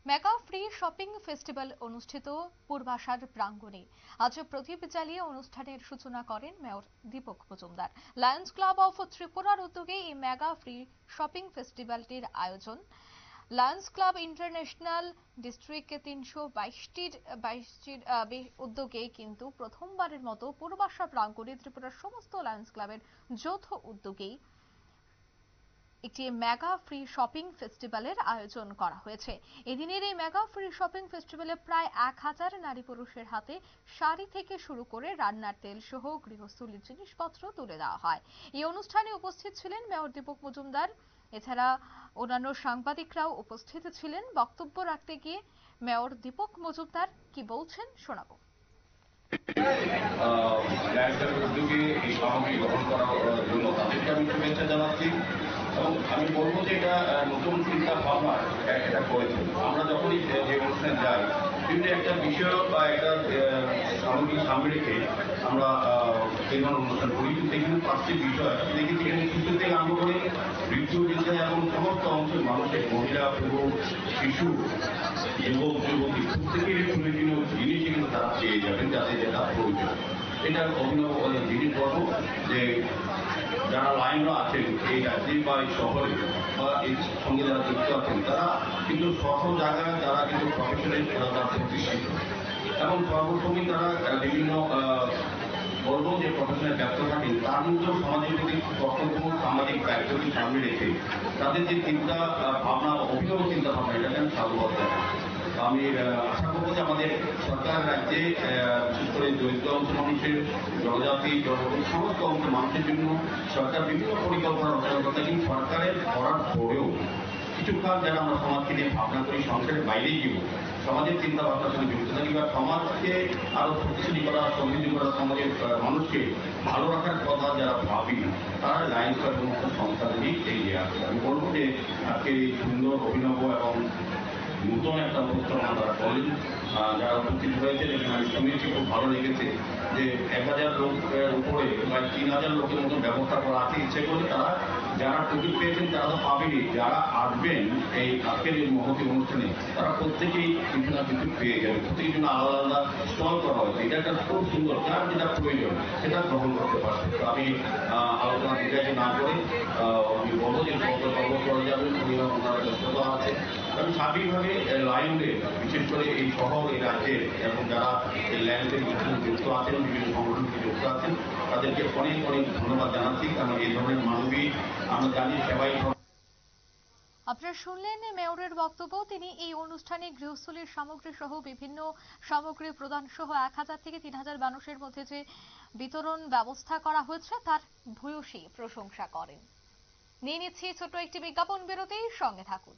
Mega free shopping festival অনুষ্ঠিত পূর্বাশার প্রাঙ্গণে। আজ প্রদীপ জ্বালিয়ে অনুষ্ঠানের সূচনা করেন mayor Dipak Majumdar. Lions club of ত্রিপুরার উদ্যোগে এই মেগা ফ্রি শপিং ফেস্টিভ্যালটির আয়োজন। লায়ন্স ক্লাব ইন্টারন্যাশনাল ডিস্ট্রিক্ট 322টির উদ্যোগে কিন্তু প্রথমবারের মতো পূর্বাশা প্রাঙ্গণে ত্রিপুরার সমস্ত লায়ন্স ক্লাবের যৌথ উদ্যোগেই একটি মেগা ফ্রি শপিং ফেস্টিভ্যালের আয়োজন করা হয়েছে। এদিনের এই মেগা ফ্রি শপিং ফেস্টিভ্যালে প্রায় 1000 নারী পুরুষের হাতে শাড়ি থেকে শুরু করে রান্নার তেল সহ গৃহস্থলীর জিনিসপত্র তুলে দেওয়া হয়। এই অনুষ্ঠানে উপস্থিত ছিলেন মেয়র দীপক মজুমদার। এছাড়া অন্যান্য সাংবাদিকরাও উপস্থিত ছিলেন। বক্তব্য রাখতে গিয়ে মেয়র দীপক মজুমদার কি বলছেন শোনাবো। উদ্যোগে এই সামগ্রী গ্রহণ করার জন্য তাদেরকে আমি শুভেচ্ছা জানাচ্ছি এবং আমি বলবো যে এটা নতুন চিন্তা ভাবনা এটা করেছে। আমরা যখনই যে অনুষ্ঠানে যাই কিন্তু একটা বিষয় বা একটা সামগ্রী সামনে রেখে আমরা এই ধরনের অনুষ্ঠান করি, কিন্তু এখানে 5টি বিষয় দেখেছি। এখানে শিশু থেকে আরম্ভ করে বৃদ্ধ বৃদ্ধা এবং সমস্ত অংশের মানুষের মহিলা পুরুষ শিশু যুবক যুবতী প্রত্যেকেরই প্রয়োজনীয় জিনিস কিন্তু তারা পেয়ে যাবেন যাতে যেটা প্রয়োজন। এটা অভিনব জিনিস বলবো যে যারা লাইনরা আছেন এই রাজ্যে বা এই শহরে বা এর সঙ্গে যারা যুক্ত আছেন তারা কিন্তু সহ জায়গায় যারা কিন্তু প্রফেশনাল তারা প্রতিষ্ঠিত এবং সর্বসময় তারা বিভিন্ন বলবো যে প্রফেশনাল ব্যবসা থাকেন তার মধ্যেও সমাজের প্রতি কর্তব্য সামাজিক দায়িত্বকে সামনে রেখে তাদের যে চিন্তা ভাবনা অভিনব চিন্তা ভাবনা এটাকে আমি সাধুবাদ জানাই। আমি আশা করবো যে আমাদের সরকার রাজ্যে বিশেষ করে দরিদ্র অংশ মানুষের জনজাতি জনগণ সমস্ত অংশ মানুষের জন্য সরকার বিভিন্ন পরিকল্পনা রচনা করতে কিন্তু সরকারের করার পরেও কিছু কাজ যারা আমরা সমাজকে নিয়ে ভাবনা করি সংসারের বাইরেই গিয়েও সমাজের চিন্তা ভাবনার সঙ্গে যুক্ত থাকি বা সমাজকে আরো শক্তিশালী করা সমৃদ্ধি করা সমাজের মানুষকে ভালো রাখার কথা যারা ভাবি তারা লাইন করার মতো সংস্থাগুলি এগিয়ে আসে। আমি বলবো যে আজকে এই সুন্দর অভিনব এবং নতুন একটা অনুষ্ঠান তারা করলেন। যারা উপস্থিত হয়েছে যেখানে আমি শুনেছি খুব ভালো লেগেছে যে 1000 লোকের উপরে প্রায় 3000 লোকের মতো ব্যবস্থা করা আছে। ইচ্ছে করে তারা যারা টিকিট পেয়েছেন তারা তো পাবেনি, যারা আসবেন এই আজকের এই মহতি অনুষ্ঠানে তারা প্রত্যেকেই কিছু না কিছু পেয়ে যাবে। প্রত্যেকের জন্য আলাদা আলাদা স্টল করা হয়েছে। এটা একটা খুব সুন্দর, যার যেটা প্রয়োজন সেটা গ্রহণ করতে পারবে। তো আমি আলোচনা দীর্ঘায়িত না করে আমি বলবো যে কর্ম করে যাবেন, ওনারা ব্যস্ততা আছে। আমি স্বাভাবিকভাবে লায়নদের বিশেষ করে এই শহর এই রাজ্যের এবং যারা এই ল্যান্ডের যুক্ত আছেন বিভিন্ন সংগঠনকে যুক্ত আছেন তাদেরকে অনেক অনেক ধন্যবাদ জানাচ্ছি। কারণ এই ধরনের মানবী আমরা জানি সেবাই। আপনারা শুনলেন মেয়রের বক্তব্য। তিনি এই অনুষ্ঠানে গৃহস্থলীর সামগ্রী সহ বিভিন্ন সামগ্রী প্রদান সহ 1000 থেকে 3000 মানুষের মধ্যে যে বিতরণ ব্যবস্থা করা হয়েছে তার ভূয়সী প্রশংসা করেন। নিয়ে নিচ্ছি ছোট একটি বিজ্ঞাপন বিরতি, সঙ্গে থাকুন।